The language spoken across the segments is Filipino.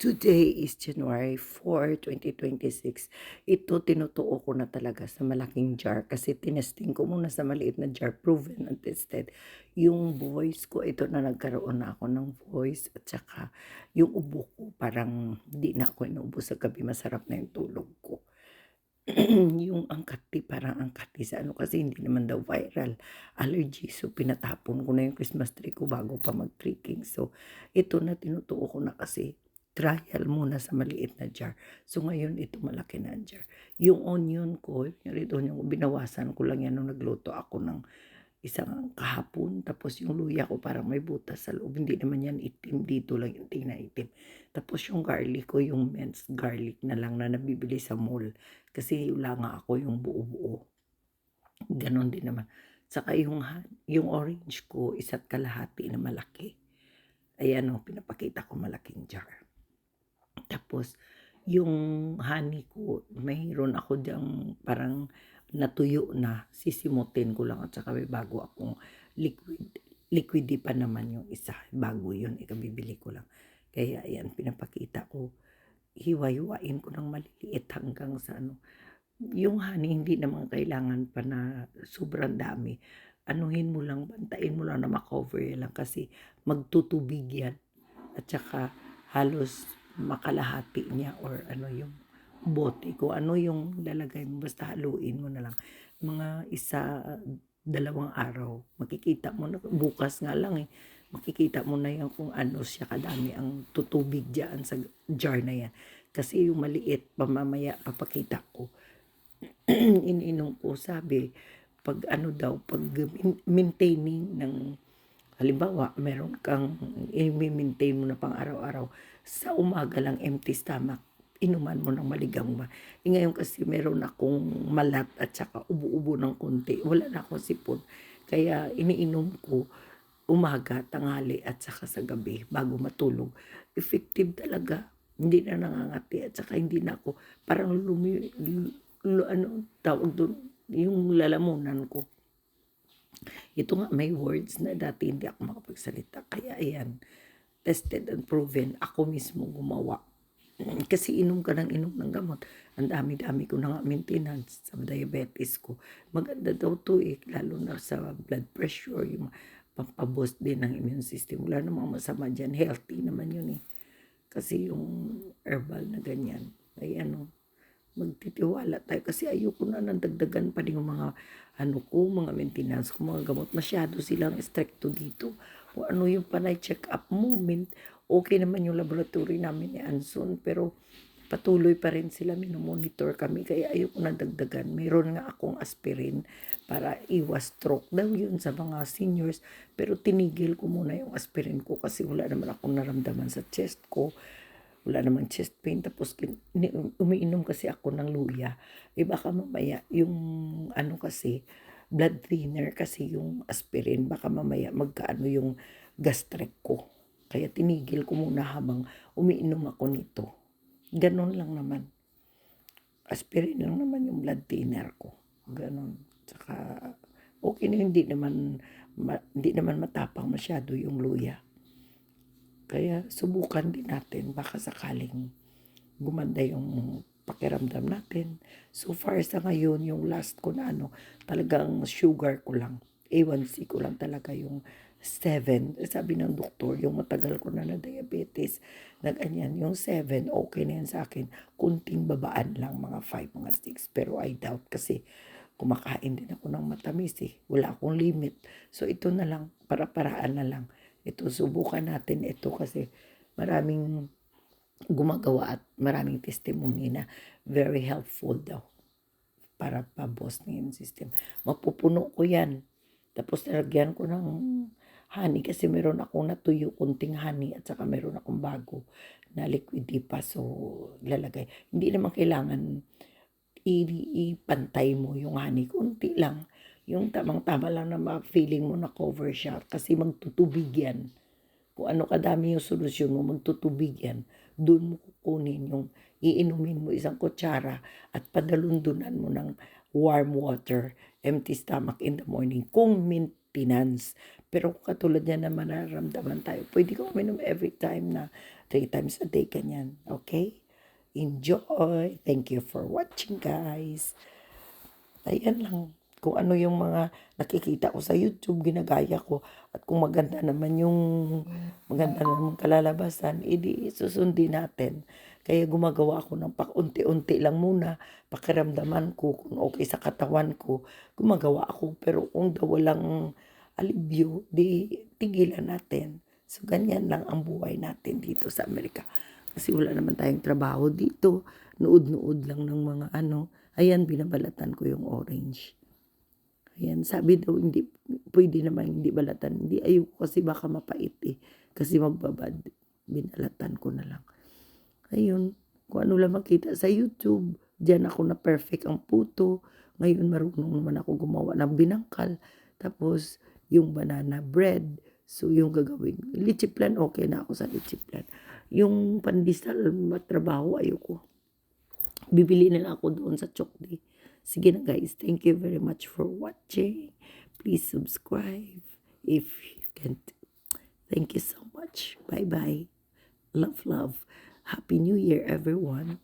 Today is January 4, 2026. Ito tinutuo ko na talaga sa malaking jar kasi tinesting ko muna sa maliit na jar, proven and tested. Yung voice ko, ito na nagkaroon na ako ng voice at saka yung ubo ko parang hindi na ako inuubo sa gabi, masarap na yung tulog ko. Yung angkati, parang angkati sa ano kasi hindi naman daw viral allergy. So pinatapon ko na yung Christmas tree ko bago pa mag-freaking. So ito na tinutuo ko na kasi trial muna sa maliit na jar. So ngayon ito malaki na ang jar. Yung onion ko, yung red onion ko, binawasan ko lang yan nung nagluto ako ng isang kahapon. Tapos yung luya ko parang may butas sa loob. Hindi naman yan itim. Dito lang yung tingnan itim. Tapos yung garlic ko, yung minced garlic na lang na nabibili sa mall. Kasi wala nga ako yung buo-buo. Ganon din naman. Saka yung orange ko, isa't kalahati na malaki. Ayan o, pinapakita ko malaking jar. Tapos, yung honey ko, mayroon ako diyang parang natuyo na, sisimutin ko lang at saka may bago akong liquid. Liquidy pa naman yung isa, bago yun, ikabibili ko lang. Kaya ayan, pinapakita ko, hiwa-hiwain ko ng maliliit hanggang sa ano. Yung honey, hindi naman kailangan pa na sobrang dami. Anuhin mo lang, bantain mo lang na makover lang kasi magtutubig yan. At saka halos makalahati niya or ano yung bote ko, ano yung lalagay mo, basta haluin mo na lang. Mga dalawang araw, makikita mo na, bukas nga lang makikita mo na yan kung ano siya kadami ang tutubig dyan sa jar na yan. Kasi yung maliit, pamamaya papakita ko, iniinom ko, sabi, pag ano daw, pag maintaining ng, halimbawa, meron kang i-maintain mo na pang araw-araw, sa umaga lang empty stomach, inuman mo ng maligang ba. Ngayon kasi meron akong malat at saka ubo-ubo ng konti. Wala na akong sipon. Kaya iniinom ko umaga, tanghali at saka sa gabi bago matulog. Effective talaga. Hindi na nangangati at saka hindi na ako parang ano tawag doon, yung lalamunan ko. Ito nga may words na dati hindi ako makapagsalita. Kaya ayan, tested and proven. Ako mismo gumawa. Kasi inom ka ng inom ng gamot. Ang dami-dami ko na nga maintenance sa diabetes ko. Maganda daw to lalo na sa blood pressure, yung pampaboost din ng immune system. Wala namang masama dyan. Healthy naman yun Kasi yung herbal na ganyan, ay ano, magtitiwala tayo kasi ayoko na nandagdagan pa din yung mga mga maintenance ko, mga gamot. Masyado silang stricto dito. Kung ano yung panay check up movement, okay naman yung laboratory namin ni Anson, pero patuloy pa rin sila, minomonitor kami, kaya ayoko na dagdagan. Mayroon nga akong aspirin para iwas stroke daw yun sa mga seniors, pero tinigil ko muna yung aspirin ko kasi wala naman akong naramdaman sa chest ko. Wala namang chest pain, tapos umiinom kasi ako ng luya. Baka mamaya yung ano kasi, blood thinner kasi yung aspirin, baka mamaya magkaano yung gastric ko. Kaya tinigil ko muna habang umiinom ako nito. Ganon lang naman. Aspirin lang naman yung blood thinner ko. Ganon. Tsaka okay na, hindi naman matapang masyado yung luya. Kaya subukan din natin, baka sakaling gumanda yung pakiramdam natin. So far sa ngayon, yung last ko na talagang sugar ko lang. A1C ko lang talaga yung 7. Sabi ng doktor, yung matagal ko na diabetes, na ganyan, yung 7, okay na yan sa akin. Kunting babaan lang, mga 5, mga 6. Pero I doubt kasi kumakain din ako ng matamis Wala akong limit. So ito na lang, para-paraan na lang. Ito, subukan natin ito kasi maraming gumagawa at maraming testimony na very helpful daw para pa-boost ng immune system. Mapupuno ko yan. Tapos nalagyan ko ng honey kasi meron akong natuyo kunting honey at saka meron akong bago na liquid pa. So, lalagay. Hindi naman kailangan ipantay mo yung honey. Kunti lang. Yung tamang-tama lang na ma-feeling mo na cover siya kasi magtutubig yan. Kung ano kadami yung solusyon mo, magtutubig yan. Doon mo kukunin yung iinumin mo isang kutsara at padalundunan mo ng warm water, empty stomach in the morning kung maintenance. Pero kung katulad yan na mararamdaman tayo, pwede ko uminom every time na 3 times a day, ganyan. Okay? Enjoy. Thank you for watching, guys. Ayan lang. Kung ano yung mga nakikita ko sa YouTube, ginagaya ko. At kung maganda naman kalalabasan, edi susundin natin. Kaya gumagawa ako ng pakunti-unti lang muna. Pakiramdaman ko kung okay sa katawan ko. Gumagawa ako. Pero kung daw walang alibyo, di tigilan natin. So, ganyan lang ang buhay natin dito sa Amerika. Kasi wala naman tayong trabaho dito. Nuod-nuod lang ng mga ano. Ayan, binabalatan ko yung orange. Ayan, sabi daw hindi, pwede naman hindi balatan. Hindi, ayoko kasi baka mapait eh. Kasi magbabad. Binalatan ko na lang. Ayun, kung ano lang makita sa YouTube. Diyan ako na perfect ang puto. Ngayon marunong naman ako gumawa ng binangkal. Tapos, yung banana bread. So, yung gagawin. Lichiplan, okay na ako sa lichiplan. Yung pandesal, matrabaho, ayoko. Bibili na lang ako doon sa Chokday. Sige na guys, thank you very much for watching. Please subscribe if you can. Thank you so much. Bye-bye. Love, love. Happy New Year, everyone.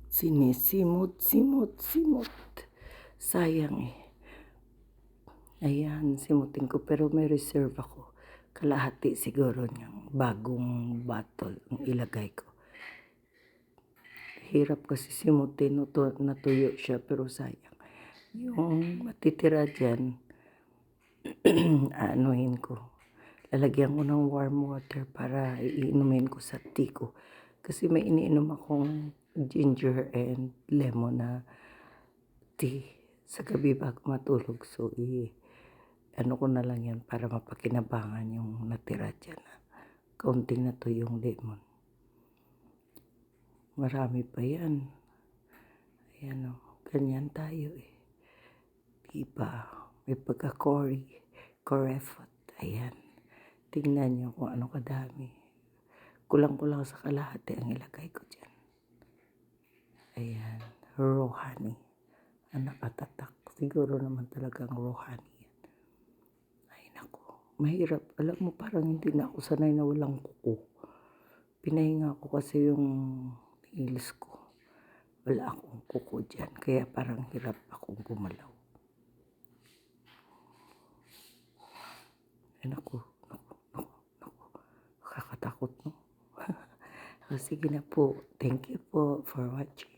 Sinisimot-simot-simot. Sayang eh. Ayan, simutin ko pero may reserve ako. Kalahati siguro niyang bagong bottle ang ilagay ko. Hirap kasi simutin, natuyo siya pero sayang. Yung matitira dyan, anuhin ko. Lalagyan ko ng warm water para iinumin ko sa tea ko. Kasi may iniinom akong ginger and lemon na tea sa gabi bago matulog. So, ano ko na lang yan para mapakinabangan yung natira dyan. Kaunting na to yung lemon. Marami pa yan. Ayan o, ganyan tayo eh. Diba? May pagka-corefot. Ayan. Tingnan nyo kung ano kadami. Kulang-kulang sa kalahati ang ilagay ko dyan. Ayan. Raw honey. Ang nakatatak. Siguro naman talagang raw honey yan. Ay naku. Mahirap. Alam mo, parang hindi na ako sanay na walang kuko. Pinahinga ko kasi yung nails ko. Wala akong kuko dyan. Kaya parang hirap akong gumalaw. Ay naku. Nakakatakot, no? Sige na po. Thank you po for watching.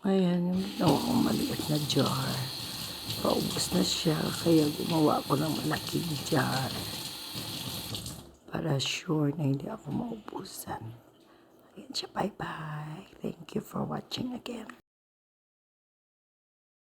Ayan yung ginawa kong maliit na jar. Paubos na siya, kaya gumawa ako ng malaking jar. Para sure na hindi ako maubusan. Ayan siya, bye-bye. Thank you for watching again.